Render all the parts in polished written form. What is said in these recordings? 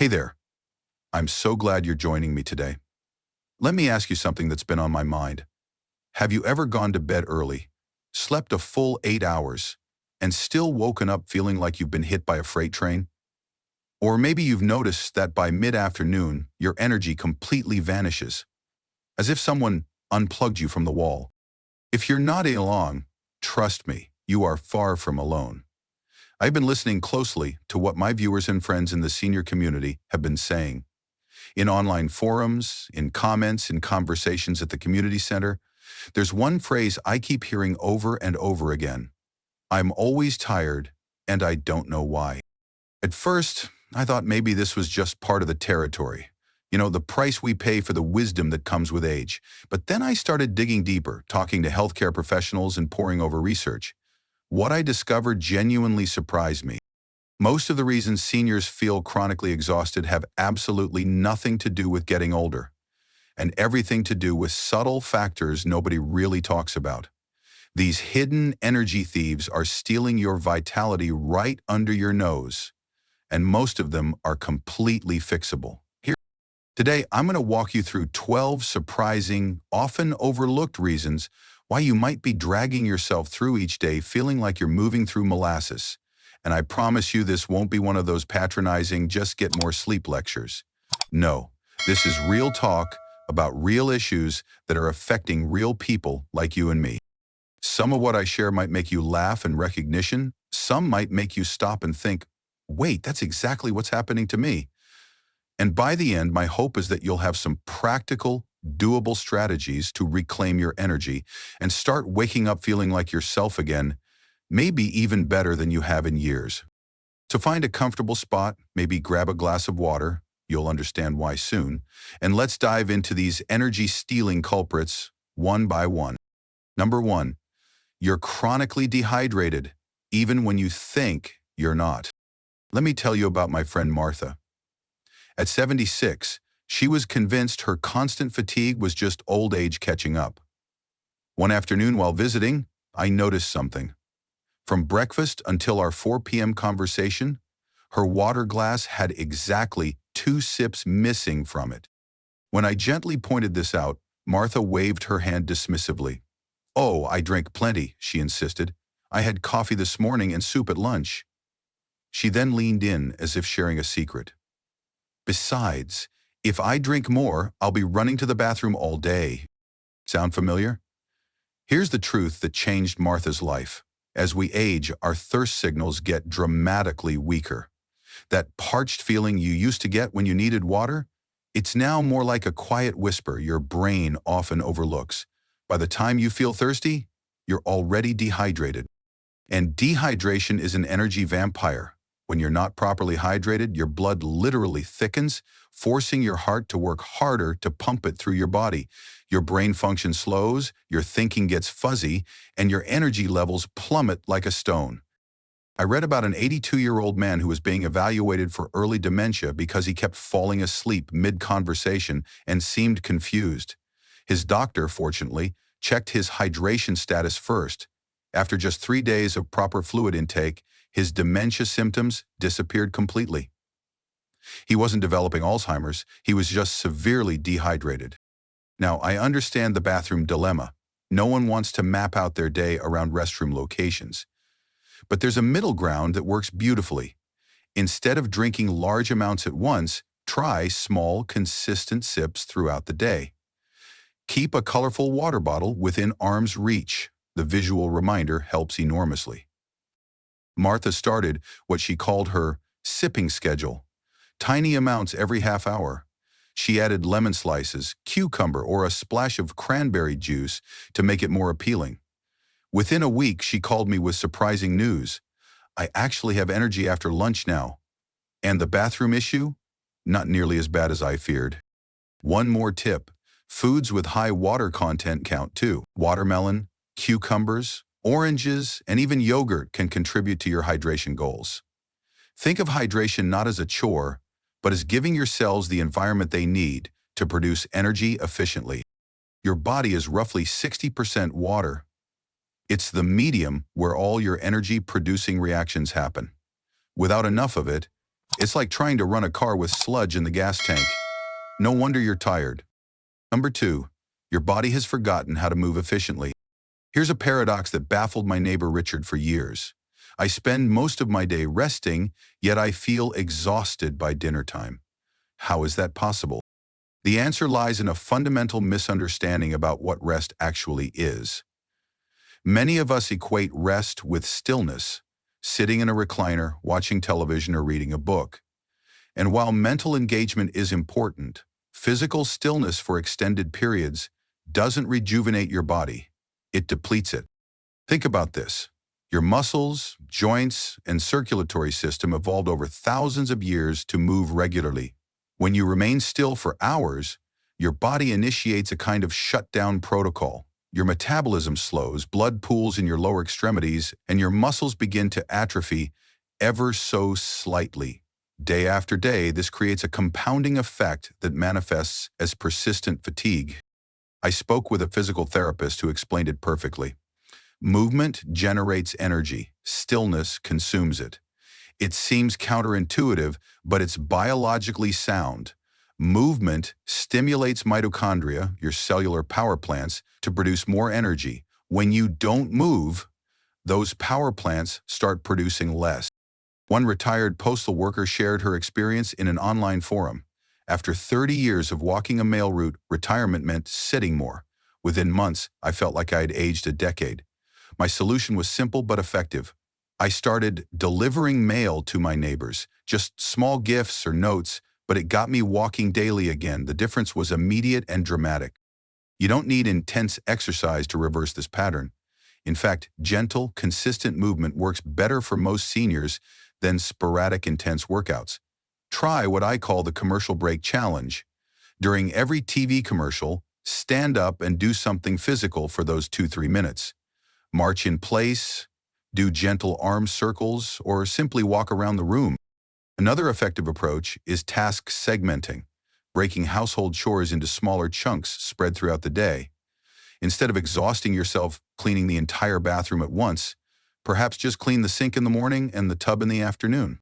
Hey there, I'm so glad you're joining me today. Let me ask you something that's been on my mind. Have you ever gone to bed early, slept a full 8 hours, and still woken up feeling like you've been hit by a freight train? Or maybe you've noticed that by mid-afternoon, your energy completely vanishes, as if someone unplugged you from the wall. If you're nodding along, trust me, you are far from alone. I've been listening closely to what my viewers and friends in the senior community have been saying. In online forums, in comments, in conversations at the community center, there's one phrase I keep hearing over and over again. I'm always tired, and I don't know why. At first, I thought maybe this was just part of the territory. The price we pay for the wisdom that comes with age. But then I started digging deeper, talking to healthcare professionals and poring over research. What I discovered genuinely surprised me. Most of the reasons seniors feel chronically exhausted have absolutely nothing to do with getting older, and everything to do with subtle factors nobody really talks about. These hidden energy thieves are stealing your vitality right under your nose, and most of them are completely fixable. Today, I'm going to walk you through 12 surprising, often overlooked reasons why you might be dragging yourself through each day feeling like you're moving through molasses. And I promise you this won't be one of those patronizing just get more sleep lectures. No, this is real talk about real issues that are affecting real people like you and me. Some of what I share might make you laugh in recognition. Some might make you stop and think, wait, that's exactly what's happening to me. And by the end, my hope is that you'll have some practical, doable strategies to reclaim your energy and start waking up feeling like yourself again, maybe even better than you have in years. So find a comfortable spot, maybe grab a glass of water, you'll understand why soon, and let's dive into these energy-stealing culprits one by one. Number 1, you're chronically dehydrated, even when you think you're not. Let me tell you about my friend Martha. At 76, she was convinced her constant fatigue was just old age catching up. One afternoon while visiting, I noticed something. From breakfast until our 4 p.m. conversation, her water glass had exactly 2 sips missing from it. When I gently pointed this out, Martha waved her hand dismissively. "Oh, I drink plenty," she insisted. "I had coffee this morning and soup at lunch." She then leaned in as if sharing a secret. "Besides, if I drink more, I'll be running to the bathroom all day." Sound familiar? Here's the truth that changed Martha's life. As we age, our thirst signals get dramatically weaker. That parched feeling you used to get when you needed water, it's now more like a quiet whisper your brain often overlooks. By the time you feel thirsty, you're already dehydrated. And dehydration is an energy vampire. When you're not properly hydrated, your blood literally thickens, forcing your heart to work harder to pump it through your body. Your brain function slows, your thinking gets fuzzy, and your energy levels plummet like a stone. I read about an 82-year-old man who was being evaluated for early dementia because he kept falling asleep mid-conversation and seemed confused. His doctor, fortunately, checked his hydration status first. After just 3 days of proper fluid intake, his dementia symptoms disappeared completely. He wasn't developing Alzheimer's, he was just severely dehydrated. Now, I understand the bathroom dilemma. No one wants to map out their day around restroom locations. But there's a middle ground that works beautifully. Instead of drinking large amounts at once, try small, consistent sips throughout the day. Keep a colorful water bottle within arm's reach. The visual reminder helps enormously. Martha started what she called her sipping schedule. Tiny amounts every half hour. She added lemon slices, cucumber, or a splash of cranberry juice to make it more appealing. Within a week, she called me with surprising news. "I actually have energy after lunch now." And the bathroom issue? Not nearly as bad as I feared. One more tip. Foods with high water content count too. Watermelon, cucumbers, oranges, and even yogurt can contribute to your hydration goals. Think of hydration not as a chore, but as giving your cells the environment they need to produce energy efficiently. Your body is roughly 60% water. It's the medium where all your energy-producing reactions happen. Without enough of it, It's like trying to run a car with sludge in the gas tank. No wonder you're tired. Number 2, your body has forgotten how to move efficiently. Here's a paradox that baffled my neighbor Richard for years. I spend most of my day resting, yet I feel exhausted by dinner time. How is that possible? The answer lies in a fundamental misunderstanding about what rest actually is. Many of us equate rest with stillness, sitting in a recliner, watching television, or reading a book. And while mental engagement is important, physical stillness for extended periods doesn't rejuvenate your body. It depletes it. Think about this. Your muscles, joints, and circulatory system evolved over thousands of years to move regularly. When you remain still for hours, your body initiates a kind of shutdown protocol. Your metabolism slows, blood pools in your lower extremities, and your muscles begin to atrophy ever so slightly. Day after day, this creates a compounding effect that manifests as persistent fatigue. I spoke with a physical therapist who explained it perfectly. Movement generates energy. Stillness consumes it. It seems counterintuitive, but it's biologically sound. Movement stimulates mitochondria, your cellular power plants, to produce more energy. When you don't move, those power plants start producing less. One retired postal worker shared her experience in an online forum. After 30 years of walking a mail route, retirement meant sitting more. Within months, I felt like I had aged a decade. My solution was simple but effective. I started delivering mail to my neighbors, just small gifts or notes, but it got me walking daily again. The difference was immediate and dramatic. You don't need intense exercise to reverse this pattern. In fact, gentle, consistent movement works better for most seniors than sporadic, intense workouts. Try what I call the commercial break challenge. During every TV commercial, stand up and do something physical for those 2-3 minutes. March in place, do gentle arm circles, or simply walk around the room. Another effective approach is task segmenting, breaking household chores into smaller chunks spread throughout the day. Instead of exhausting yourself cleaning the entire bathroom at once, perhaps just clean the sink in the morning and the tub in the afternoon.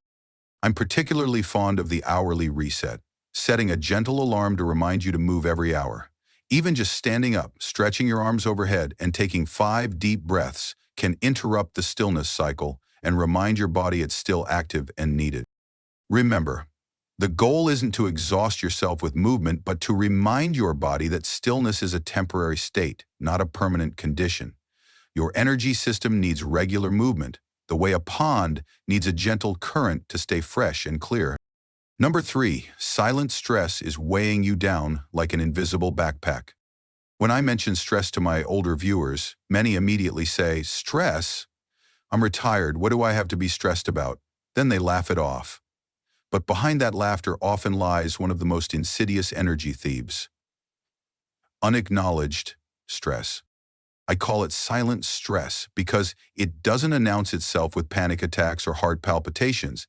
I'm particularly fond of the hourly reset, setting a gentle alarm to remind you to move every hour. Even just standing up, stretching your arms overhead, and taking 5 deep breaths can interrupt the stillness cycle and remind your body it's still active and needed. Remember, the goal isn't to exhaust yourself with movement, but to remind your body that stillness is a temporary state, not a permanent condition. Your energy system needs regular movement, the way a pond needs a gentle current to stay fresh and clear. Number 3, silent stress is weighing you down like an invisible backpack. When I mention stress to my older viewers, many immediately say, "Stress? I'm retired, what do I have to be stressed about?" Then they laugh it off. But behind that laughter often lies one of the most insidious energy thieves: unacknowledged stress. I call it silent stress because it doesn't announce itself with panic attacks or heart palpitations.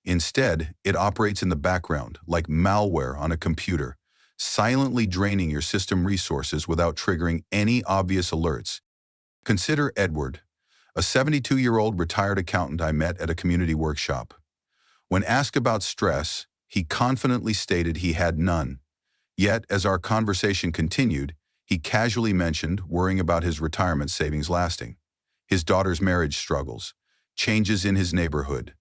Instead, it operates in the background, like malware on a computer, silently draining your system resources without triggering any obvious alerts. Consider Edward, a 72-year-old retired accountant I met at a community workshop. When asked about stress, he confidently stated he had none. Yet, as our conversation continued, he casually mentioned worrying about his retirement savings lasting, his daughter's marriage struggles, changes in his neighborhood,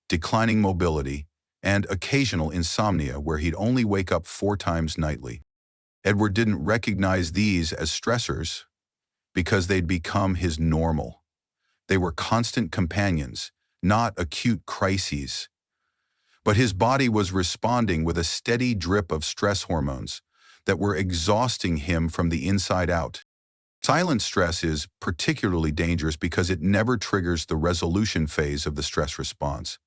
declining mobility, and occasional insomnia where he'd only wake up 4 times nightly. Edward didn't recognize these as stressors because they'd become his normal. They were constant companions, not acute crises. But his body was responding with a steady drip of stress hormones that were exhausting him from the inside out. Silent stress is particularly dangerous because it never triggers the resolution phase of the stress response.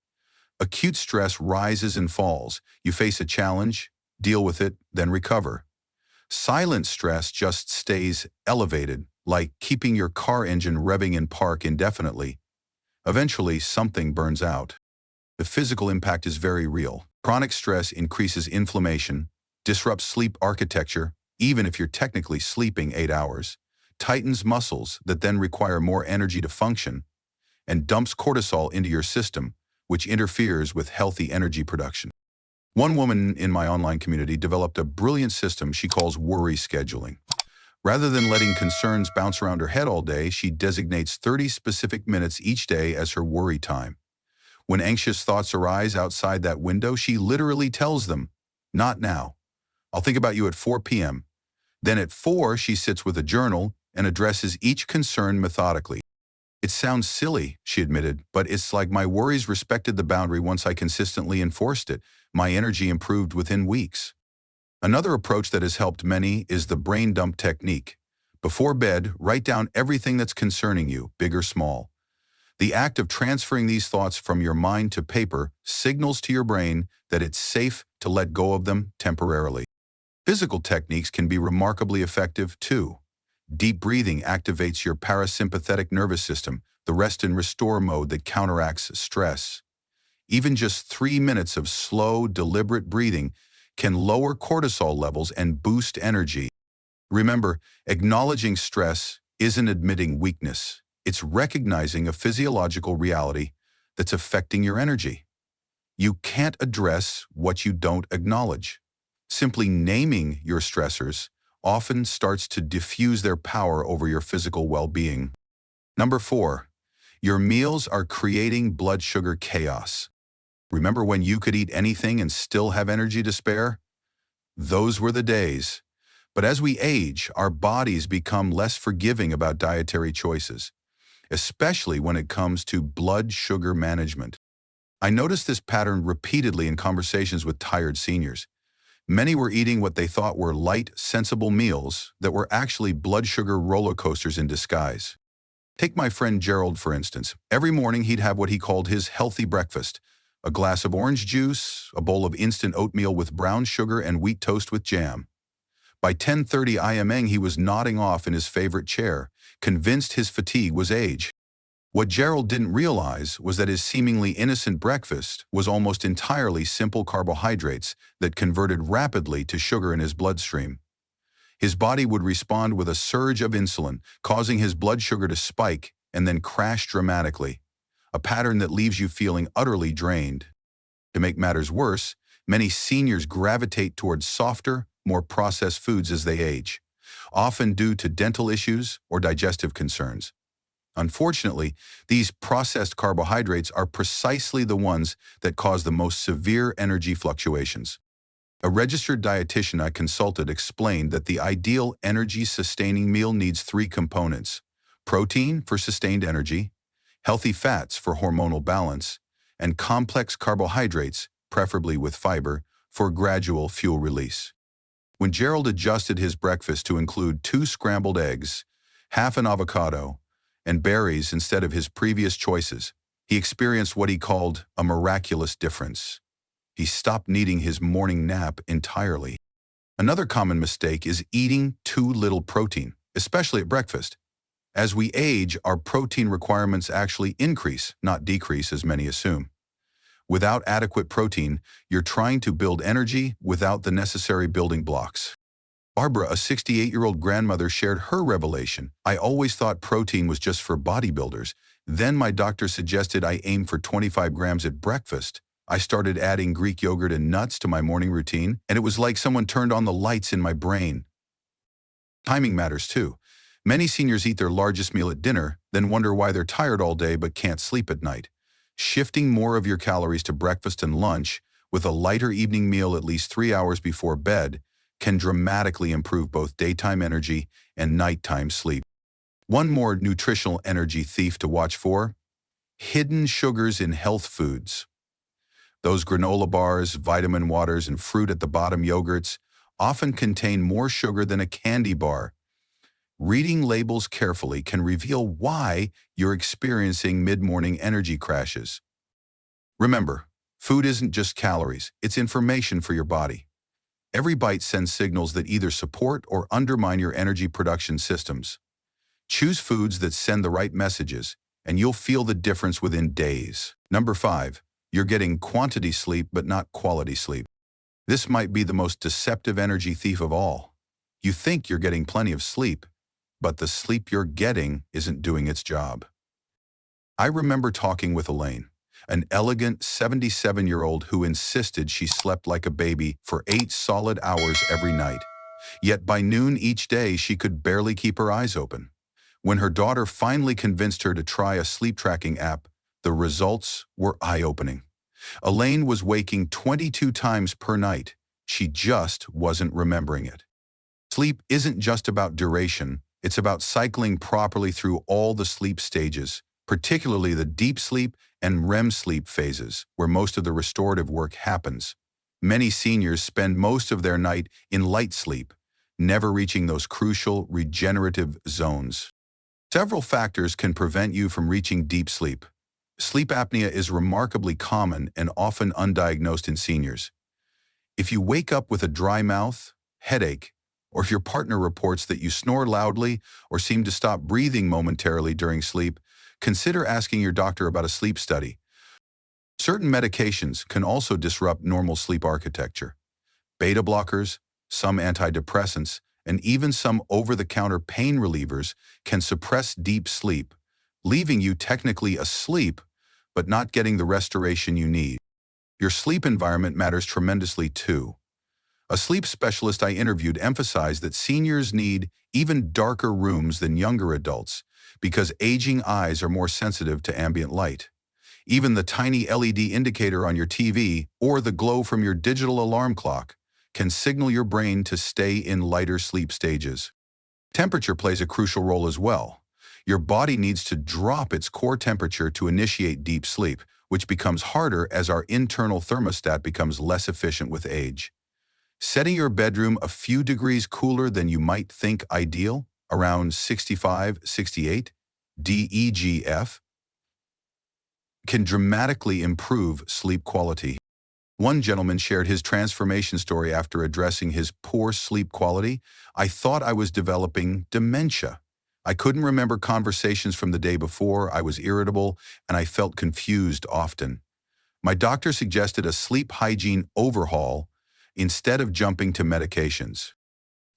Acute stress rises and falls. You face a challenge, deal with it, then recover. Silent stress just stays elevated, like keeping your car engine revving in park indefinitely. Eventually, something burns out. The physical impact is very real. Chronic stress increases inflammation, disrupts sleep architecture, even if you're technically sleeping 8 hours, tightens muscles that then require more energy to function, and dumps cortisol into your system, which interferes with healthy energy production. One woman in my online community developed a brilliant system she calls worry scheduling. Rather than letting concerns bounce around her head all day, she designates 30 specific minutes each day as her worry time. When anxious thoughts arise outside that window, she literally tells them, "Not now. I'll think about you at 4 p.m." Then at 4, she sits with a journal and addresses each concern methodically. "It sounds silly," she admitted, "but it's like my worries respected the boundary once I consistently enforced it. My energy improved within weeks." Another approach that has helped many is the brain dump technique. Before bed, write down everything that's concerning you, big or small. The act of transferring these thoughts from your mind to paper signals to your brain that it's safe to let go of them temporarily. Physical techniques can be remarkably effective too. Deep breathing activates your parasympathetic nervous system, the rest and restore mode that counteracts stress. Even just 3 minutes of slow, deliberate breathing can lower cortisol levels and boost energy. Remember, acknowledging stress isn't admitting weakness. It's recognizing a physiological reality that's affecting your energy. You can't address what you don't acknowledge. Simply naming your stressors often starts to diffuse their power over your physical well-being. Number 4, your meals are creating blood sugar chaos. Remember when you could eat anything and still have energy to spare? Those were the days. But as we age, our bodies become less forgiving about dietary choices, especially when it comes to blood sugar management. I noticed this pattern repeatedly in conversations with tired seniors. Many were eating what they thought were light, sensible meals that were actually blood sugar roller coasters in disguise. Take my friend Gerald, for instance. Every morning he'd have what he called his healthy breakfast: a glass of orange juice, a bowl of instant oatmeal with brown sugar and wheat toast with jam. By 10:30 IMing, he was nodding off in his favorite chair, convinced his fatigue was age. What Gerald didn't realize was that his seemingly innocent breakfast was almost entirely simple carbohydrates that converted rapidly to sugar in his bloodstream. His body would respond with a surge of insulin, causing his blood sugar to spike and then crash dramatically, a pattern that leaves you feeling utterly drained. To make matters worse, many seniors gravitate towards softer, more processed foods as they age, often due to dental issues or digestive concerns. Unfortunately, these processed carbohydrates are precisely the ones that cause the most severe energy fluctuations. A registered dietitian I consulted explained that the ideal energy-sustaining meal needs 3 components: protein for sustained energy, healthy fats for hormonal balance, and complex carbohydrates, preferably with fiber, for gradual fuel release. When Gerald adjusted his breakfast to include 2 scrambled eggs, half an avocado, and berries instead of his previous choices, he experienced what he called a miraculous difference. He stopped needing his morning nap entirely. Another common mistake is eating too little protein, especially at breakfast. As we age, our protein requirements actually increase, not decrease as many assume. Without adequate protein, you're trying to build energy without the necessary building blocks. Barbara, a 68-year-old grandmother, shared her revelation. "I always thought protein was just for bodybuilders. Then my doctor suggested I aim for 25 grams at breakfast. I started adding Greek yogurt and nuts to my morning routine, and it was like someone turned on the lights in my brain." Timing matters too. Many seniors eat their largest meal at dinner, then wonder why they're tired all day but can't sleep at night. Shifting more of your calories to breakfast and lunch, with a lighter evening meal at least 3 hours before bed, can dramatically improve both daytime energy and nighttime sleep. One more nutritional energy thief to watch for: hidden sugars in health foods. Those granola bars, vitamin waters, and fruit at the bottom yogurts often contain more sugar than a candy bar. Reading labels carefully can reveal why you're experiencing mid-morning energy crashes. Remember, food isn't just calories, it's information for your body. Every bite sends signals that either support or undermine your energy production systems. Choose foods that send the right messages, and you'll feel the difference within days. Number 5, you're getting quantity sleep but not quality sleep. This might be the most deceptive energy thief of all. You think you're getting plenty of sleep, but the sleep you're getting isn't doing its job. I remember talking with Elaine, an elegant 77-year-old who insisted she slept like a baby for 8 solid hours every night. Yet by noon each day, she could barely keep her eyes open. When her daughter finally convinced her to try a sleep tracking app, the results were eye-opening. Elaine was waking 22 times per night. She just wasn't remembering it. Sleep isn't just about duration, it's about cycling properly through all the sleep stages, particularly the deep sleep and REM sleep phases, where most of the restorative work happens. Many seniors spend most of their night in light sleep, never reaching those crucial regenerative zones. Several factors can prevent you from reaching deep sleep. Sleep apnea is remarkably common and often undiagnosed in seniors. If you wake up with a dry mouth, headache, or if your partner reports that you snore loudly or seem to stop breathing momentarily during sleep, consider asking your doctor about a sleep study. Certain medications can also disrupt normal sleep architecture. Beta blockers, some antidepressants, and even some over-the-counter pain relievers can suppress deep sleep, leaving you technically asleep, but not getting the restoration you need. Your sleep environment matters tremendously too. A sleep specialist I interviewed emphasized that seniors need even darker rooms than younger adults because aging eyes are more sensitive to ambient light. Even the tiny LED indicator on your TV or the glow from your digital alarm clock can signal your brain to stay in lighter sleep stages. Temperature plays a crucial role as well. Your body needs to drop its core temperature to initiate deep sleep, which becomes harder as our internal thermostat becomes less efficient with age. Setting your bedroom a few degrees cooler than you might think ideal, around 65, 68 DEGF, can dramatically improve sleep quality. One gentleman shared his transformation story after addressing his poor sleep quality. "I thought I was developing dementia. I couldn't remember conversations from the day before, I was irritable, and I felt confused often. My doctor suggested a sleep hygiene overhaul instead of jumping to medications."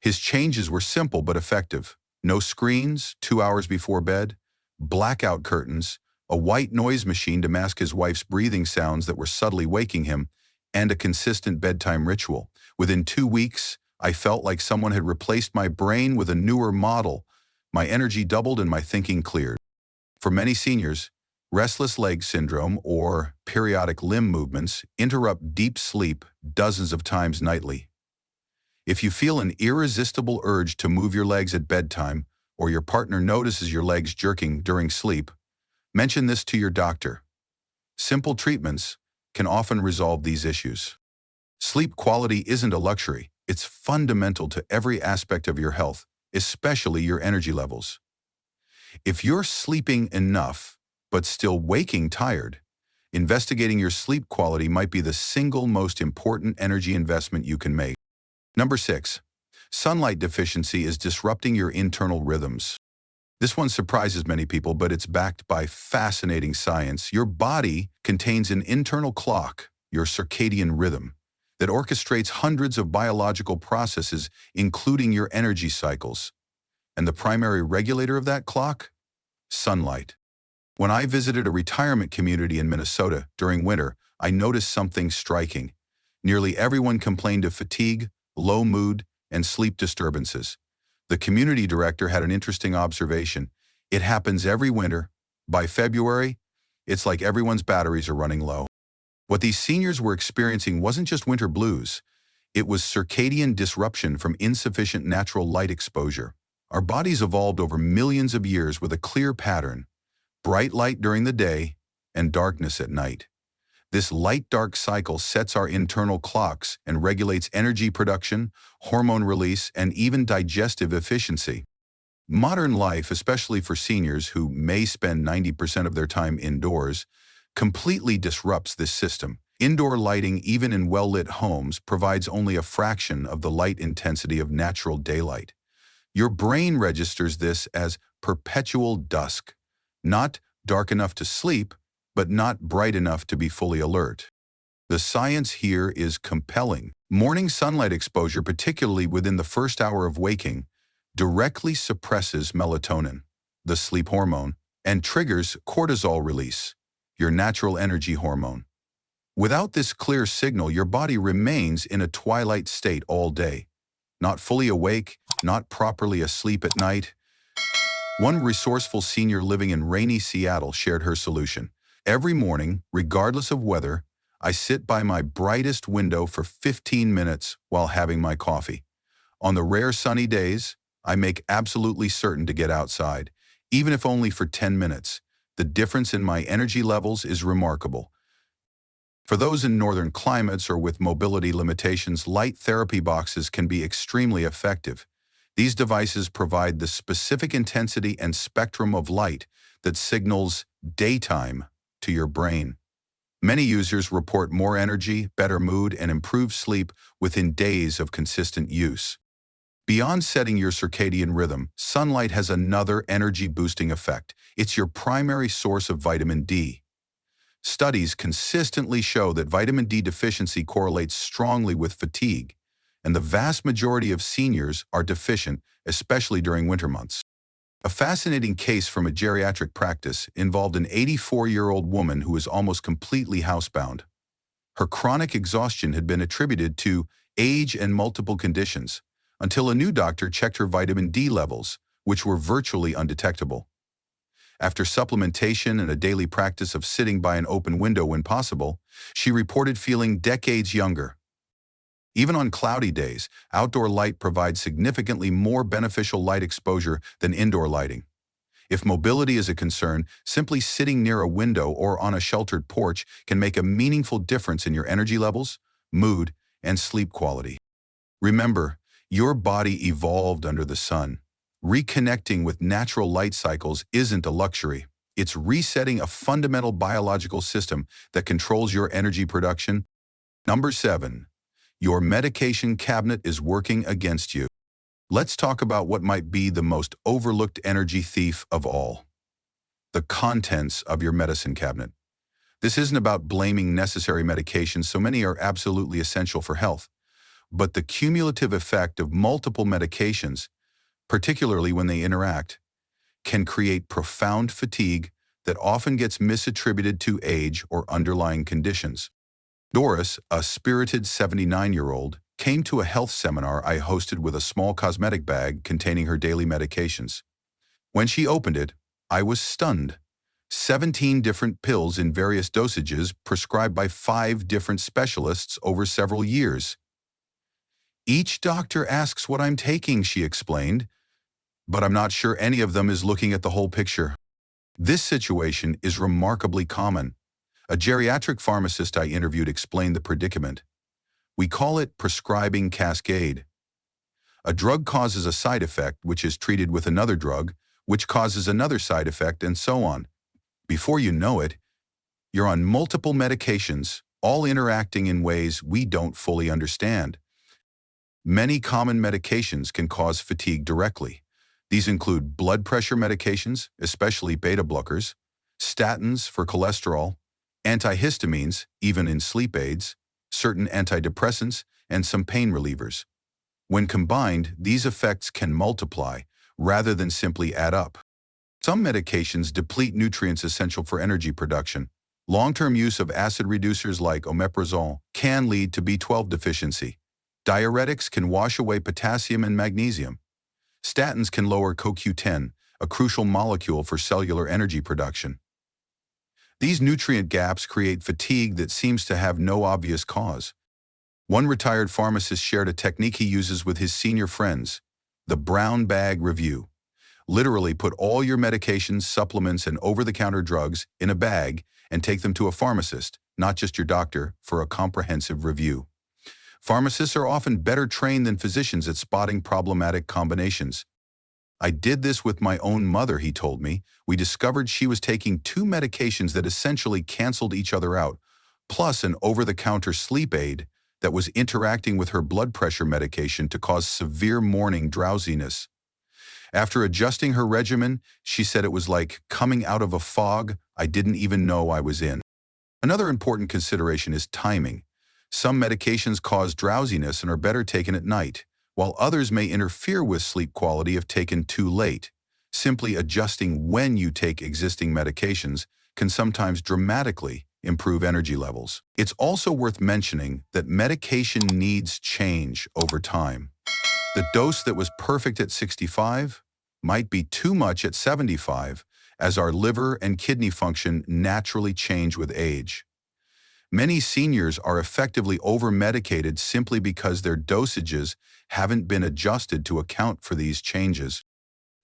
His changes were simple but effective. No screens 2 hours before bed, blackout curtains, a white noise machine to mask his wife's breathing sounds that were subtly waking him, and a consistent bedtime ritual. Within 2 weeks, I felt like someone had replaced my brain with a newer model. My energy doubled and my thinking cleared. For many seniors, restless leg syndrome or periodic limb movements interrupt deep sleep dozens of times nightly. If you feel an irresistible urge to move your legs at bedtime or your partner notices your legs jerking during sleep, mention this to your doctor. Simple treatments can often resolve these issues. Sleep quality isn't a luxury, it's fundamental to every aspect of your health, especially your energy levels. If you're sleeping enough, but still waking tired, investigating your sleep quality might be the single most important energy investment you can make. Number 6, sunlight deficiency is disrupting your internal rhythms. This one surprises many people, but it's backed by fascinating science. Your body contains an internal clock, your circadian rhythm, that orchestrates hundreds of biological processes, including your energy cycles. And the primary regulator of that clock? Sunlight. When I visited a retirement community in Minnesota during winter, I noticed something striking. Nearly everyone complained of fatigue, low mood, and sleep disturbances. The community director had an interesting observation. It happens every winter. By February, it's like everyone's batteries are running low. What these seniors were experiencing wasn't just winter blues. It was circadian disruption from insufficient natural light exposure. Our bodies evolved over millions of years with a clear pattern: bright light during the day and darkness at night. This light-dark cycle sets our internal clocks and regulates energy production, hormone release, and even digestive efficiency. Modern life, especially for seniors who may spend 90% of their time indoors, completely disrupts this system. Indoor lighting, even in well-lit homes, provides only a fraction of the light intensity of natural daylight. Your brain registers this as perpetual dusk, not dark enough to sleep, but not bright enough to be fully alert. The science here is compelling. Morning sunlight exposure, particularly within the first hour of waking, directly suppresses melatonin, the sleep hormone, and triggers cortisol release, your natural energy hormone. Without this clear signal, your body remains in a twilight state all day, not fully awake, not properly asleep at night. One resourceful senior living in rainy Seattle shared her solution. Every morning, regardless of weather, I sit by my brightest window for 15 minutes while having my coffee. On the rare sunny days, I make absolutely certain to get outside, even if only for 10 minutes. The difference in my energy levels is remarkable. For those in northern climates or with mobility limitations, light therapy boxes can be extremely effective. These devices provide the specific intensity and spectrum of light that signals daytime to your brain. Many users report more energy, better mood, and improved sleep within days of consistent use. Beyond setting your circadian rhythm, sunlight has another energy-boosting effect. It's your primary source of vitamin D. Studies consistently show that vitamin D deficiency correlates strongly with fatigue, and the vast majority of seniors are deficient, especially during winter months. A fascinating case from a geriatric practice involved an 84-year-old woman who was almost completely housebound. Her chronic exhaustion had been attributed to age and multiple conditions, until a new doctor checked her vitamin D levels, which were virtually undetectable. After supplementation and a daily practice of sitting by an open window when possible, she reported feeling decades younger. Even on cloudy days, outdoor light provides significantly more beneficial light exposure than indoor lighting. If mobility is a concern, simply sitting near a window or on a sheltered porch can make a meaningful difference in your energy levels, mood, and sleep quality. Remember, your body evolved under the sun. Reconnecting with natural light cycles isn't a luxury. It's resetting a fundamental biological system that controls your energy production. Number 7. Your medication cabinet is working against you. Let's talk about what might be the most overlooked energy thief of all: the contents of your medicine cabinet. This isn't about blaming necessary medications, so many are absolutely essential for health, but the cumulative effect of multiple medications, particularly when they interact, can create profound fatigue that often gets misattributed to age or underlying conditions. Doris, a spirited 79-year-old, came to a health seminar I hosted with a small cosmetic bag containing her daily medications. When she opened it, I was stunned. 17 different pills in various dosages prescribed by 5 different specialists over several years. "Each doctor asks what I'm taking," she explained, "but I'm not sure any of them is looking at the whole picture." This situation is remarkably common. A geriatric pharmacist I interviewed explained the predicament. "We call it prescribing cascade. A drug causes a side effect, which is treated with another drug, which causes another side effect, and so on. Before you know it, you're on multiple medications, all interacting in ways we don't fully understand." Many common medications can cause fatigue directly. These include blood pressure medications, especially beta blockers, statins for cholesterol, antihistamines, even in sleep aids, certain antidepressants, and some pain relievers. When combined, these effects can multiply rather than simply add up. Some medications deplete nutrients essential for energy production. Long-term use of acid reducers like omeprazole can lead to B12 deficiency. Diuretics can wash away potassium and magnesium. Statins can lower CoQ10, a crucial molecule for cellular energy production. These nutrient gaps create fatigue that seems to have no obvious cause. One retired pharmacist shared a technique he uses with his senior friends: the brown bag review. Literally put all your medications, supplements, and over-the-counter drugs in a bag and take them to a pharmacist, not just your doctor, for a comprehensive review. Pharmacists are often better trained than physicians at spotting problematic combinations. "I did this with my own mother," he told me. "We discovered she was taking 2 medications that essentially canceled each other out, plus an over-the-counter sleep aid that was interacting with her blood pressure medication to cause severe morning drowsiness. After adjusting her regimen, she said it was like coming out of a fog I didn't even know I was in." Another important consideration is timing. Some medications cause drowsiness and are better taken at night, while others may interfere with sleep quality if taken too late. Simply adjusting when you take existing medications can sometimes dramatically improve energy levels. It's also worth mentioning that medication needs change over time. The dose that was perfect at 65 might be too much at 75, as our liver and kidney function naturally change with age. Many seniors are effectively over-medicated simply because their dosages haven't been adjusted to account for these changes.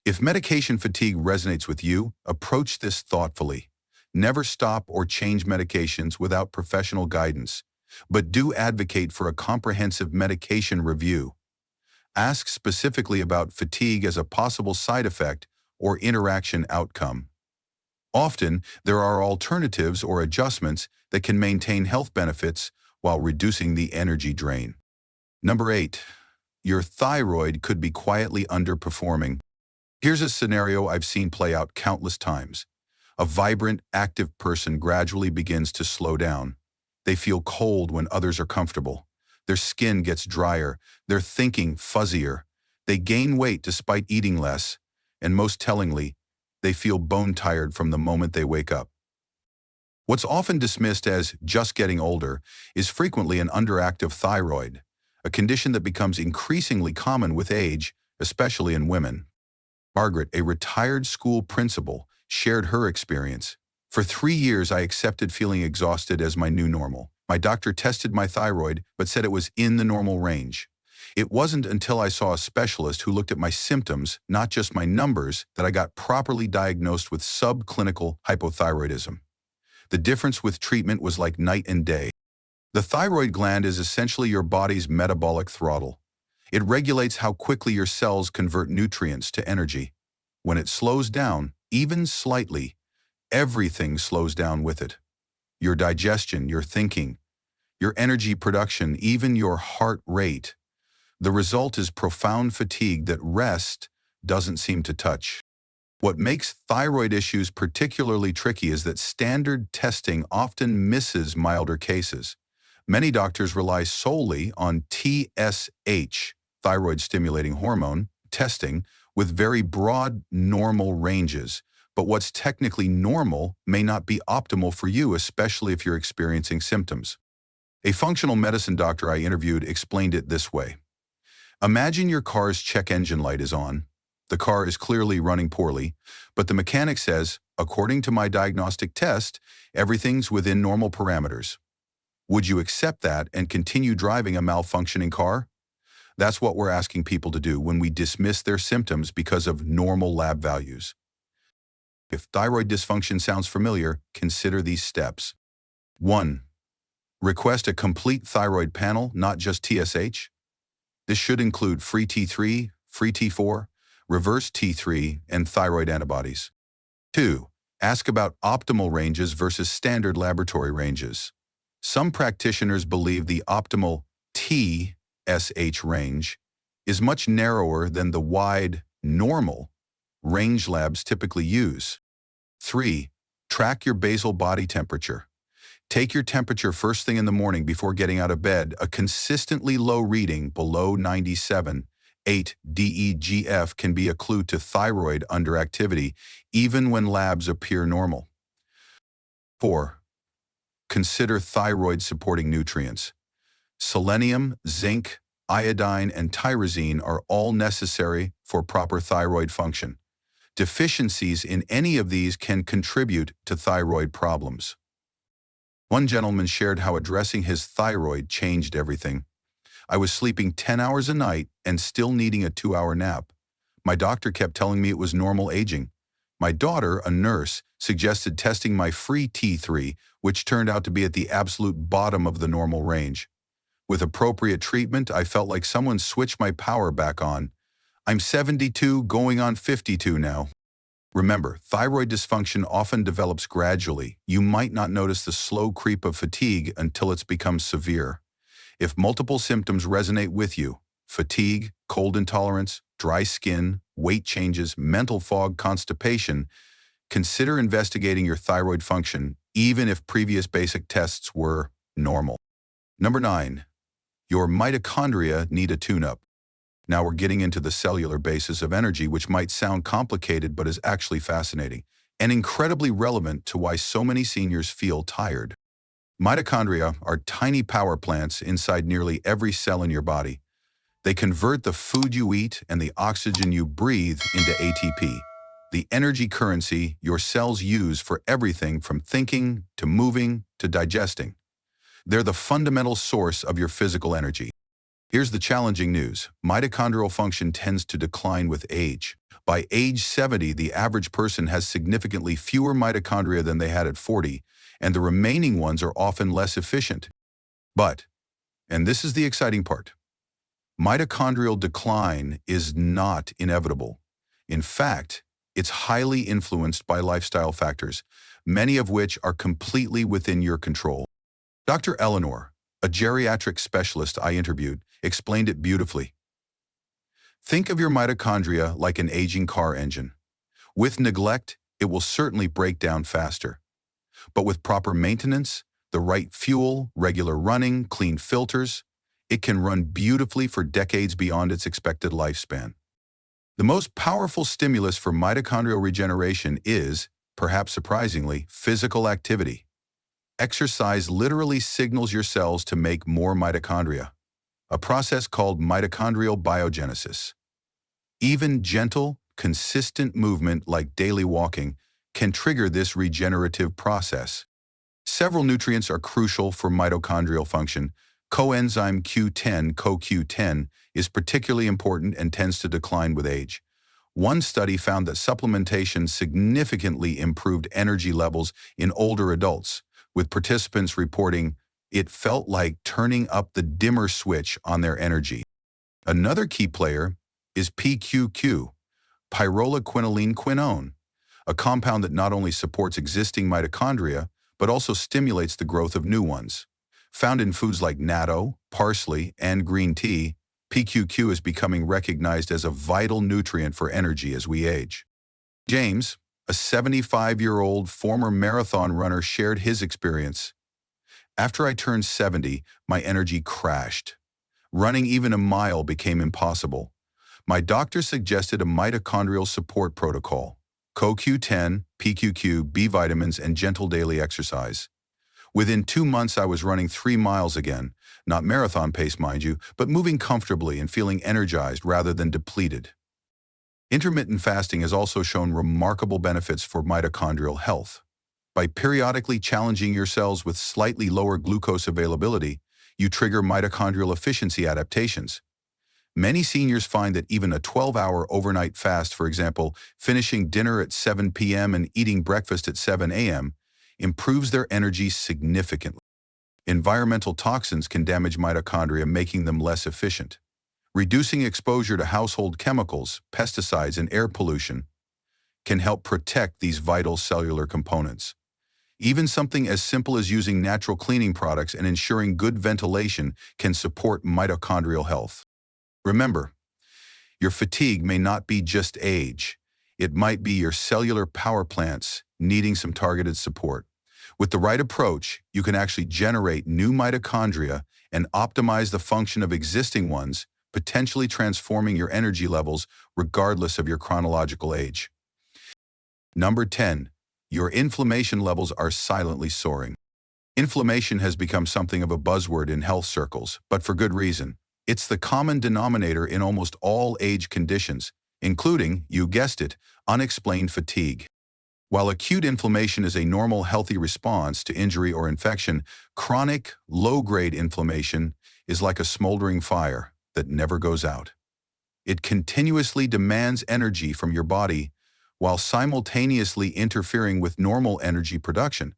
If medication fatigue resonates with you, approach this thoughtfully. Never stop or change medications without professional guidance, but do advocate for a comprehensive medication review. Ask specifically about fatigue as a possible side effect or interaction outcome. Often, there are alternatives or adjustments that can maintain health benefits while reducing the energy drain. Number 8. Your thyroid could be quietly underperforming. Here's a scenario I've seen play out countless times. A vibrant, active person gradually begins to slow down. They feel cold when others are comfortable. Their skin gets drier, their thinking fuzzier. They gain weight despite eating less, and most tellingly, they feel bone-tired from the moment they wake up. What's often dismissed as just getting older is frequently an underactive thyroid, a condition that becomes increasingly common with age, especially in women. Margaret, a retired school principal, shared her experience. For 3 years, I accepted feeling exhausted as my new normal. My doctor tested my thyroid, but said it was in the normal range. It wasn't until I saw a specialist who looked at my symptoms, not just my numbers, that I got properly diagnosed with subclinical hypothyroidism. The difference with treatment was like night and day. The thyroid gland is essentially your body's metabolic throttle. It regulates how quickly your cells convert nutrients to energy. When it slows down, even slightly, everything slows down with it. Your digestion, your thinking, your energy production, even your heart rate. The result is profound fatigue that rest doesn't seem to touch. What makes thyroid issues particularly tricky is that standard testing often misses milder cases. Many doctors rely solely on TSH, thyroid-stimulating hormone, testing with very broad normal ranges, but what's technically normal may not be optimal for you, especially if you're experiencing symptoms. A functional medicine doctor I interviewed explained it this way. Imagine your car's check engine light is on. The car is clearly running poorly, but the mechanic says, according to my diagnostic test, everything's within normal parameters. Would you accept that and continue driving a malfunctioning car? That's what we're asking people to do when we dismiss their symptoms because of normal lab values. If thyroid dysfunction sounds familiar, consider these steps. 1. Request a complete thyroid panel, not just TSH. This should include free T3, free T4, reverse T3, and thyroid antibodies. 2. Ask about optimal ranges versus standard laboratory ranges. Some practitioners believe the optimal TSH range is much narrower than the wide, normal range labs typically use. 3. Track your basal body temperature. Take your temperature first thing in the morning before getting out of bed. A consistently low reading below 97.8 DEGF can be a clue to thyroid underactivity, even when labs appear normal. 4. Consider thyroid-supporting nutrients. Selenium, zinc, iodine, and tyrosine are all necessary for proper thyroid function. Deficiencies in any of these can contribute to thyroid problems. One gentleman shared how addressing his thyroid changed everything. I was sleeping 10 hours a night and still needing a 2-hour nap. My doctor kept telling me it was normal aging. My daughter, a nurse, suggested testing my free T3, which turned out to be at the absolute bottom of the normal range. With appropriate treatment, I felt like someone switched my power back on. I'm 72, going on 52 now. Remember, thyroid dysfunction often develops gradually. You might not notice the slow creep of fatigue until it's become severe. If multiple symptoms resonate with you, fatigue, cold intolerance, dry skin, weight changes, mental fog, constipation, consider investigating your thyroid function, even if previous basic tests were normal. Number 9. Your mitochondria need a tune-up. Now we're getting into the cellular basis of energy, which might sound complicated but is actually fascinating. and incredibly relevant to why so many seniors feel tired. Mitochondria are tiny power plants inside nearly every cell in your body. They convert the food you eat and the oxygen you breathe into ATP, the energy currency your cells use for everything from thinking to moving to digesting. They're the fundamental source of your physical energy. Here's the challenging news. Mitochondrial function tends to decline with age. By age 70, the average person has significantly fewer mitochondria than they had at 40, and the remaining ones are often less efficient. But, and this is the exciting part, mitochondrial decline is not inevitable. In fact, it's highly influenced by lifestyle factors, many of which are completely within your control. Dr. Eleanor, a geriatric specialist I interviewed, explained it beautifully. Think of your mitochondria like an aging car engine. With neglect, it will certainly break down faster. But with proper maintenance, the right fuel, regular running, clean filters, it can run beautifully for decades beyond its expected lifespan. The most powerful stimulus for mitochondrial regeneration is, perhaps surprisingly, physical activity. Exercise literally signals your cells to make more mitochondria, a process called mitochondrial biogenesis. Even gentle, consistent movement like daily walking can trigger this regenerative process. Several nutrients are crucial for mitochondrial function. Coenzyme Q10, CoQ10, is particularly important and tends to decline with age. One study found that supplementation significantly improved energy levels in older adults, with participants reporting it felt like turning up the dimmer switch on their energy. Another key player is PQQ, pyrroloquinoline-quinone, a compound that not only supports existing mitochondria, but also stimulates the growth of new ones. Found in foods like natto, parsley, and green tea, PQQ is becoming recognized as a vital nutrient for energy as we age. James, a 75-year-old former marathon runner, shared his experience. After I turned 70, my energy crashed. Running even a mile became impossible. My doctor suggested a mitochondrial support protocol: CoQ10, PQQ, B vitamins, and gentle daily exercise. Within 2 months, I was running 3 miles again, not marathon pace, mind you, but moving comfortably and feeling energized rather than depleted. Intermittent fasting has also shown remarkable benefits for mitochondrial health. By periodically challenging your cells with slightly lower glucose availability, you trigger mitochondrial efficiency adaptations. Many seniors find that even a 12-hour overnight fast, for example, finishing dinner at 7 p.m. and eating breakfast at 7 a.m., improves their energy significantly. Environmental toxins can damage mitochondria, making them less efficient. Reducing exposure to household chemicals, pesticides, and air pollution can help protect these vital cellular components. Even something as simple as using natural cleaning products and ensuring good ventilation can support mitochondrial health. Remember, your fatigue may not be just age. It might be your cellular power plants needing some targeted support. With the right approach, you can actually generate new mitochondria and optimize the function of existing ones, potentially transforming your energy levels regardless of your chronological age. Number 10. Your inflammation levels are silently soaring. Inflammation has become something of a buzzword in health circles, but for good reason. It's the common denominator in almost all age conditions, including, you guessed it, unexplained fatigue. While acute inflammation is a normal, healthy response to injury or infection, chronic, low-grade inflammation is like a smoldering fire that never goes out. It continuously demands energy from your body while simultaneously interfering with normal energy production.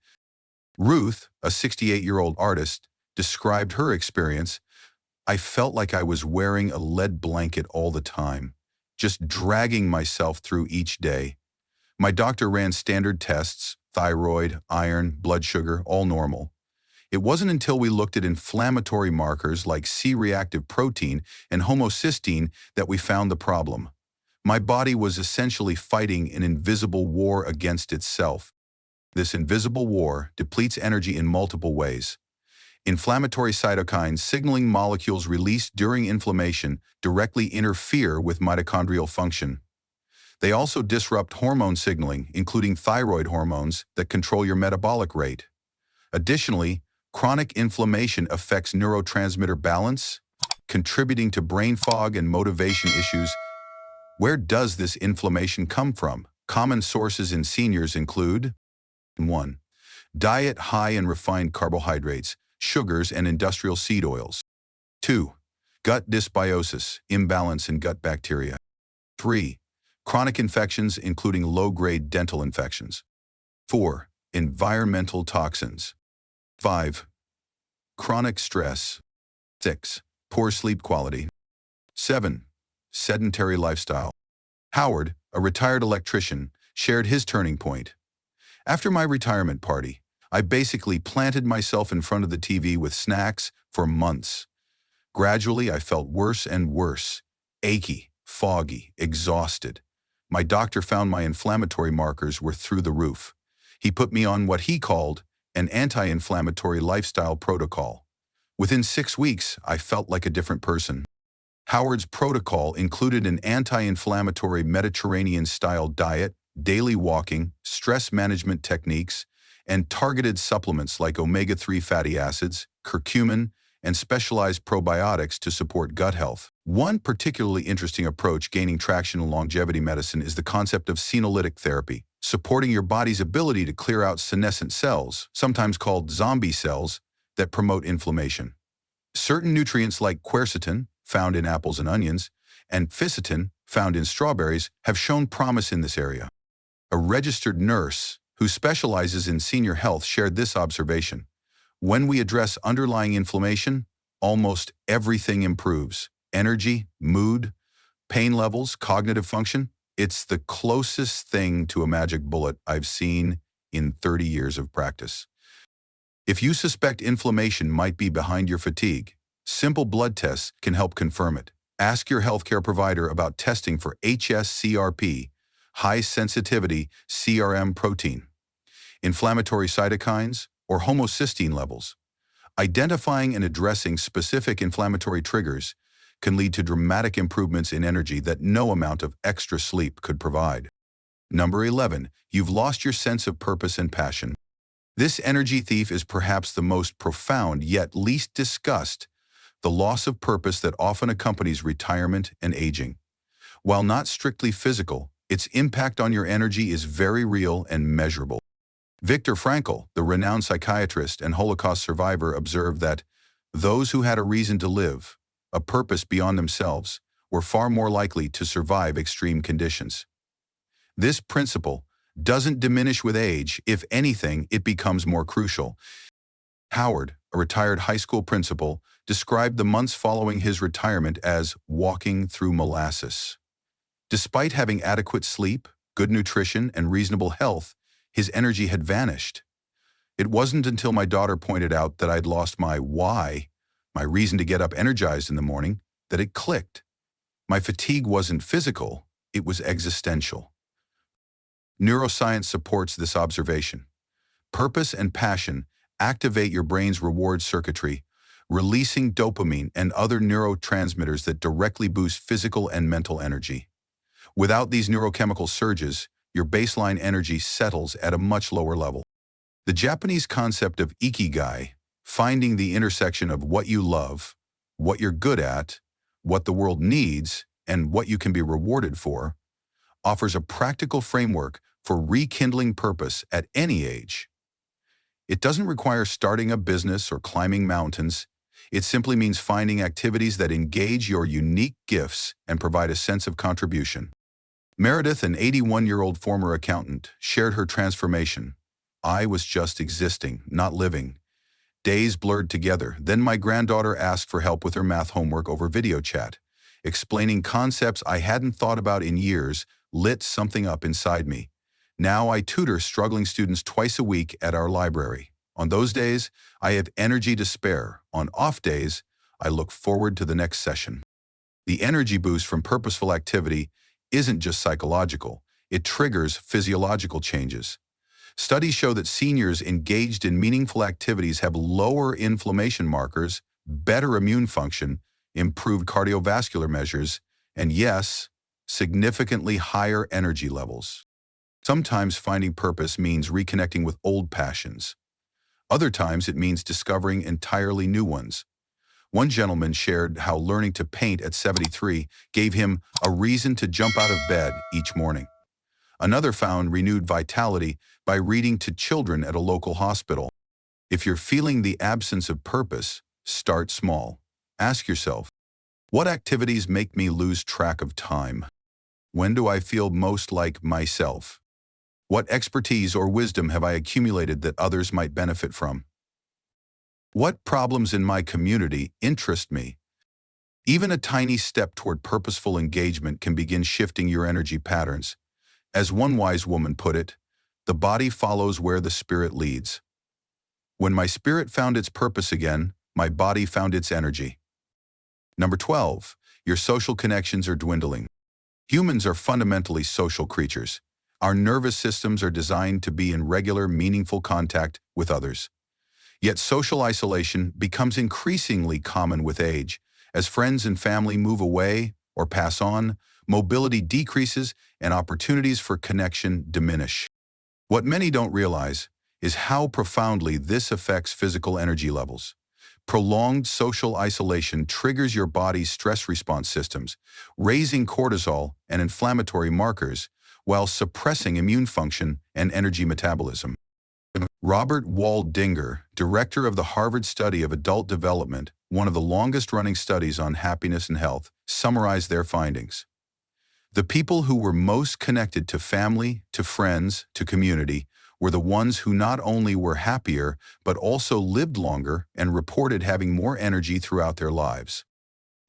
Ruth, a 68-year-old artist, described her experience. I felt like I was wearing a lead blanket all the time, just dragging myself through each day. My doctor ran standard tests, thyroid, iron, blood sugar, all normal. It wasn't until we looked at inflammatory markers like C-reactive protein and homocysteine that we found the problem. My body was essentially fighting an invisible war against itself. This invisible war depletes energy in multiple ways. Inflammatory cytokines, signaling molecules released during inflammation, directly interfere with mitochondrial function. They also disrupt hormone signaling, including thyroid hormones that control your metabolic rate. Additionally, chronic inflammation affects neurotransmitter balance, contributing to brain fog and motivation issues. Where does this inflammation come from? Common sources in seniors include 1. Diet high in refined carbohydrates, sugars, and industrial seed oils. 2. Gut dysbiosis, imbalance in gut bacteria. 3. Chronic infections, including low-grade dental infections. 4. Environmental toxins. 5. Chronic stress. 6. Poor sleep quality. 7. Sedentary lifestyle. Howard, a retired electrician, shared his turning point. After my retirement party, I basically planted myself in front of the TV with snacks for months. Gradually, I felt worse and worse, achy, foggy, exhausted. My doctor found my inflammatory markers were through the roof. He put me on what he called an anti-inflammatory lifestyle protocol. Within 6 weeks, I felt like a different person. Howard's protocol included an anti-inflammatory Mediterranean-style diet, daily walking, stress management techniques, and targeted supplements like omega-3 fatty acids, curcumin, and specialized probiotics to support gut health. One particularly interesting approach gaining traction in longevity medicine is the concept of senolytic therapy, supporting your body's ability to clear out senescent cells, sometimes called zombie cells, that promote inflammation. Certain nutrients like quercetin, found in apples and onions, and fisetin, found in strawberries, have shown promise in this area. A registered nurse who specializes in senior health shared this observation. When we address underlying inflammation, almost everything improves. Energy, mood, pain levels, cognitive function. It's the closest thing to a magic bullet I've seen in 30 years of practice. If you suspect inflammation might be behind your fatigue, simple blood tests can help confirm it. Ask your healthcare provider about testing for hs-CRP, high-sensitivity CRM protein, inflammatory cytokines, or homocysteine levels. Identifying and addressing specific inflammatory triggers can lead to dramatic improvements in energy that no amount of extra sleep could provide. Number 11, you've lost your sense of purpose and passion. This energy thief is perhaps the most profound yet least discussed, the loss of purpose that often accompanies retirement and aging. While not strictly physical, its impact on your energy is very real and measurable. Viktor Frankl, the renowned psychiatrist and Holocaust survivor, observed that those who had a reason to live, a purpose beyond themselves, were far more likely to survive extreme conditions. This principle doesn't diminish with age. If anything, it becomes more crucial. Howard, a retired high school principal, described the months following his retirement as walking through molasses. Despite having adequate sleep, good nutrition, and reasonable health, his energy had vanished. It wasn't until my daughter pointed out that I'd lost my why, my reason to get up energized in the morning, that it clicked. My fatigue wasn't physical, it was existential. Neuroscience supports this observation. Purpose and passion activate your brain's reward circuitry, releasing dopamine and other neurotransmitters that directly boost physical and mental energy. Without these neurochemical surges, your baseline energy settles at a much lower level. The Japanese concept of ikigai, finding the intersection of what you love, what you're good at, what the world needs, and what you can be rewarded for, offers a practical framework for rekindling purpose at any age. It doesn't require starting a business or climbing mountains. It simply means finding activities that engage your unique gifts and provide a sense of contribution. Meredith, an 81-year-old former accountant, shared her transformation. I was just existing, not living. Days blurred together. Then my granddaughter asked for help with her math homework over video chat. Explaining concepts I hadn't thought about in years lit something up inside me. Now I tutor struggling students twice a week at our library. On those days, I have energy to spare. On off days, I look forward to the next session. The energy boost from purposeful activity isn't just psychological, it triggers physiological changes. Studies show that seniors engaged in meaningful activities have lower inflammation markers, better immune function, improved cardiovascular measures, and yes, significantly higher energy levels. Sometimes finding purpose means reconnecting with old passions. Other times it means discovering entirely new ones. One gentleman shared how learning to paint at 73 gave him a reason to jump out of bed each morning. Another found renewed vitality by reading to children at a local hospital. If you're feeling the absence of purpose, start small. Ask yourself, what activities make me lose track of time? When do I feel most like myself? What expertise or wisdom have I accumulated that others might benefit from? What problems in my community interest me? Even a tiny step toward purposeful engagement can begin shifting your energy patterns. As one wise woman put it, the body follows where the spirit leads. When my spirit found its purpose again, my body found its energy. Number 12, your social connections are dwindling. Humans are fundamentally social creatures. Our nervous systems are designed to be in regular, meaningful contact with others. Yet social isolation becomes increasingly common with age. As friends and family move away or pass on, mobility decreases and opportunities for connection diminish. What many don't realize is how profoundly this affects physical energy levels. Prolonged social isolation triggers your body's stress response systems, raising cortisol and inflammatory markers while suppressing immune function and energy metabolism. Robert Waldinger, director of the Harvard Study of Adult Development, one of the longest-running studies on happiness and health, summarized their findings. The people who were most connected to family, to friends, to community, were the ones who not only were happier, but also lived longer and reported having more energy throughout their lives.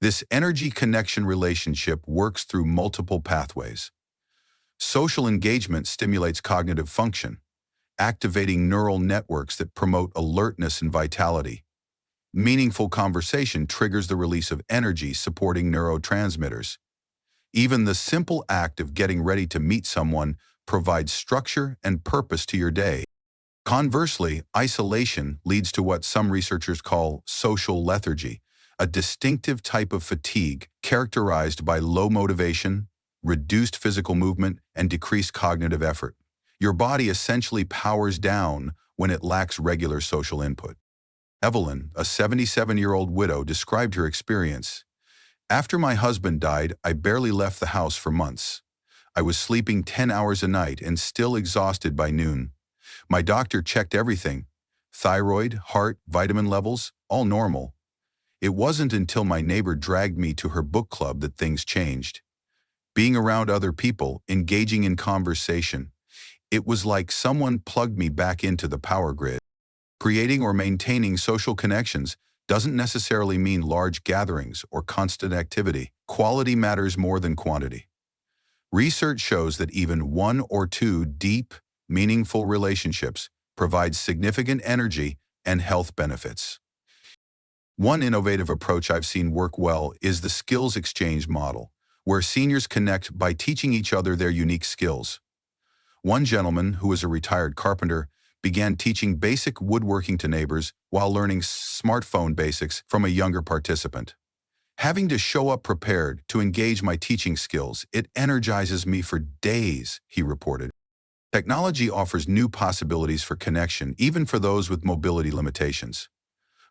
This energy connection relationship works through multiple pathways. Social engagement stimulates cognitive function, activating neural networks that promote alertness and vitality. Meaningful conversation triggers the release of energy, supporting neurotransmitters. Even the simple act of getting ready to meet someone provides structure and purpose to your day. Conversely, isolation leads to what some researchers call social lethargy, a distinctive type of fatigue characterized by low motivation, reduced physical movement, and decreased cognitive effort. Your body essentially powers down when it lacks regular social input. Evelyn, a 77-year-old widow, described her experience. After my husband died, I barely left the house for months. I was sleeping 10 hours a night and still exhausted by noon. My doctor checked everything: thyroid, heart, vitamin levels, all normal. It wasn't until my neighbor dragged me to her book club that things changed. Being around other people, engaging in conversation, it was like someone plugged me back into the power grid. Creating or maintaining social connections doesn't necessarily mean large gatherings or constant activity. Quality matters more than quantity. Research shows that even 1 or 2 deep, meaningful relationships provide significant energy and health benefits. One innovative approach I've seen work well is the skills exchange model, where seniors connect by teaching each other their unique skills. One gentleman, who is a retired carpenter, began teaching basic woodworking to neighbors while learning smartphone basics from a younger participant. Having to show up prepared to engage my teaching skills, it energizes me for days, he reported. Technology offers new possibilities for connection, even for those with mobility limitations.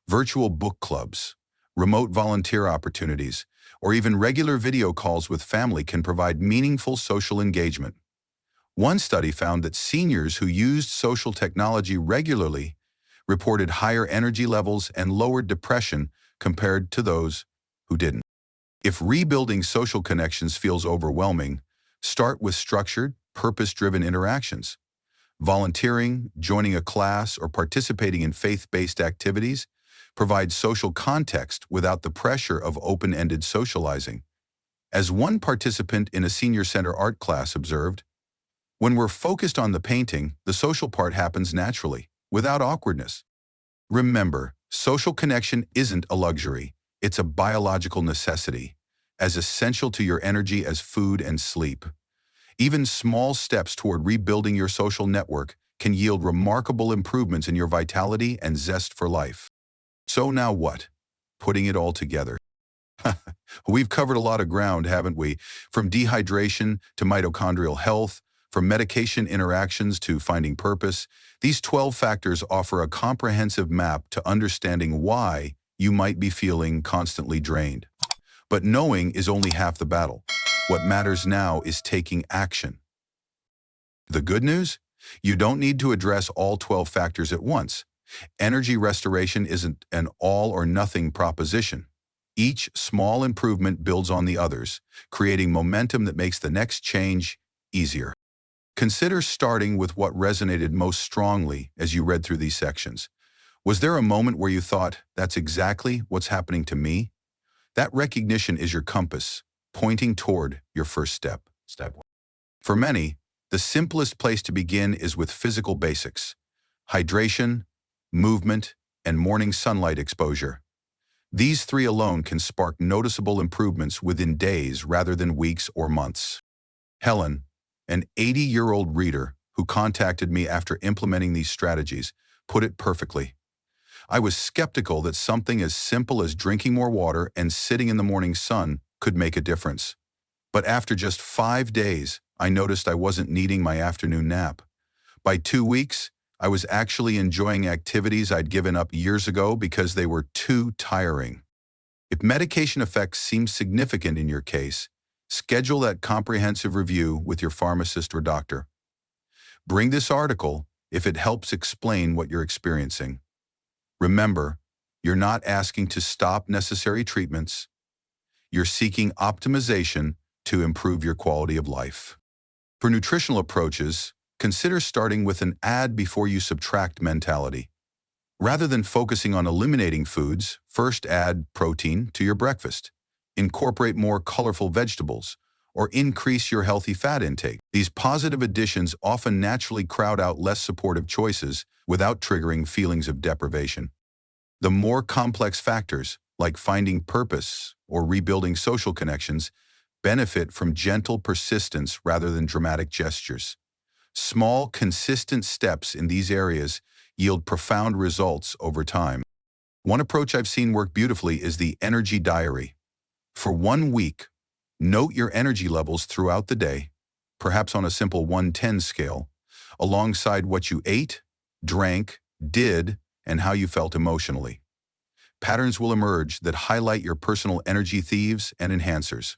Virtual book clubs, remote volunteer opportunities, or even regular video calls with family can provide meaningful social engagement. One study found that seniors who used social technology regularly reported higher energy levels and lowered depression compared to those who didn't. If rebuilding social connections feels overwhelming, start with structured, purpose-driven interactions. Volunteering, joining a class, or participating in faith-based activities provides social context without the pressure of open-ended socializing. As one participant in a senior center art class observed, when we're focused on the painting, the social part happens naturally, without awkwardness. Remember, social connection isn't a luxury, it's a biological necessity, as essential to your energy as food and sleep. Even small steps toward rebuilding your social network can yield remarkable improvements in your vitality and zest for life. So now what? Putting it all together. We've covered a lot of ground, haven't we? From dehydration to mitochondrial health, from medication interactions to finding purpose, these 12 factors offer a comprehensive map to understanding why you might be feeling constantly drained. But knowing is only half the battle. What matters now is taking action. The good news? You don't need to address all 12 factors at once. Energy restoration isn't an all-or-nothing proposition. Each small improvement builds on the others, creating momentum that makes the next change easier. Consider starting with what resonated most strongly as you read through these sections. Was there a moment where you thought, that's exactly what's happening to me? That recognition is your compass, pointing toward your first step. Step 1. For many, the simplest place to begin is with physical basics: hydration, movement, and morning sunlight exposure. These three alone can spark noticeable improvements within days rather than weeks or months. Helen, an 80-year-old reader who contacted me after implementing these strategies, put it perfectly. I was skeptical that something as simple as drinking more water and sitting in the morning sun could make a difference. But after just 5 days, I noticed I wasn't needing my afternoon nap. By 2 weeks, I was actually enjoying activities I'd given up years ago because they were too tiring. If medication effects seem significant in your case, schedule that comprehensive review with your pharmacist or doctor. Bring this article if it helps explain what you're experiencing. Remember, you're not asking to stop necessary treatments. You're seeking optimization to improve your quality of life. For nutritional approaches, consider starting with an add before you subtract mentality. Rather than focusing on eliminating foods, first add protein to your breakfast. Incorporate more colorful vegetables, or increase your healthy fat intake. These positive additions often naturally crowd out less supportive choices without triggering feelings of deprivation. The more complex factors, like finding purpose or rebuilding social connections, benefit from gentle persistence rather than dramatic gestures. Small, consistent steps in these areas yield profound results over time. One approach I've seen work beautifully is the energy diary. For 1 week, note your energy levels throughout the day, perhaps on a simple 1-10 scale, alongside what you ate, drank, did, and how you felt emotionally. Patterns will emerge that highlight your personal energy thieves and enhancers.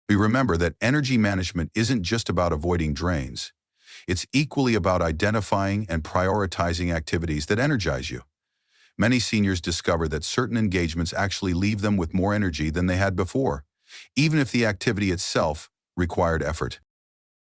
We remember that energy management isn't just about avoiding drains. It's equally about identifying and prioritizing activities that energize you. Many seniors discover that certain engagements actually leave them with more energy than they had before, even if the activity itself required effort.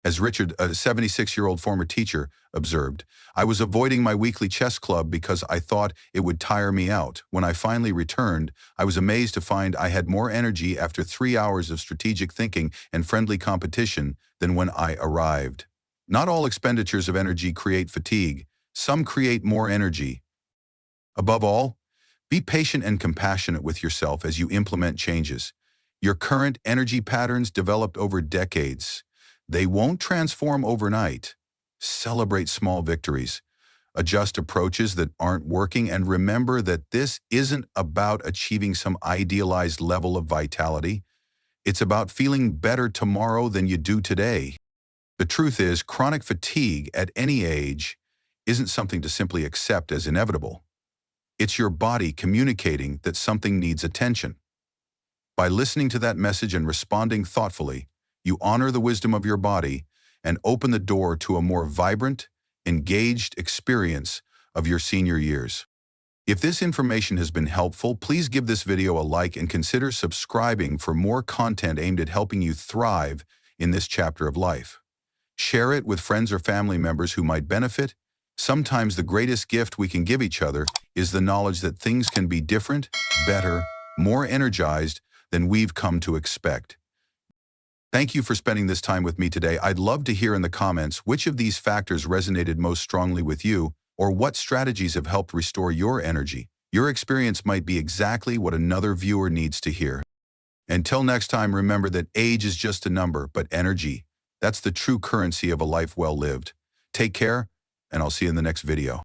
As Richard, a 76-year-old former teacher, observed, I was avoiding my weekly chess club because I thought it would tire me out. When I finally returned, I was amazed to find I had more energy after 3 hours of strategic thinking and friendly competition than when I arrived. Not all expenditures of energy create fatigue. Some create more energy. Above all, be patient and compassionate with yourself as you implement changes. Your current energy patterns developed over decades. They won't transform overnight. Celebrate small victories. Adjust approaches that aren't working, and remember that this isn't about achieving some idealized level of vitality. It's about feeling better tomorrow than you do today. The truth is, chronic fatigue at any age isn't something to simply accept as inevitable. It's your body communicating that something needs attention. By listening to that message and responding thoughtfully, you honor the wisdom of your body and open the door to a more vibrant, engaged experience of your senior years. If this information has been helpful, please give this video a like and consider subscribing for more content aimed at helping you thrive in this chapter of life. Share it with friends or family members who might benefit. Sometimes the greatest gift we can give each other is the knowledge that things can be different, better, more energized than we've come to expect. Thank you for spending this time with me today. I'd love to hear in the comments which of these factors resonated most strongly with you, or what strategies have helped restore your energy. Your experience might be exactly what another viewer needs to hear. Until next time, remember that age is just a number, but energy, that's the true currency of a life well lived. Take care, and I'll see you in the next video.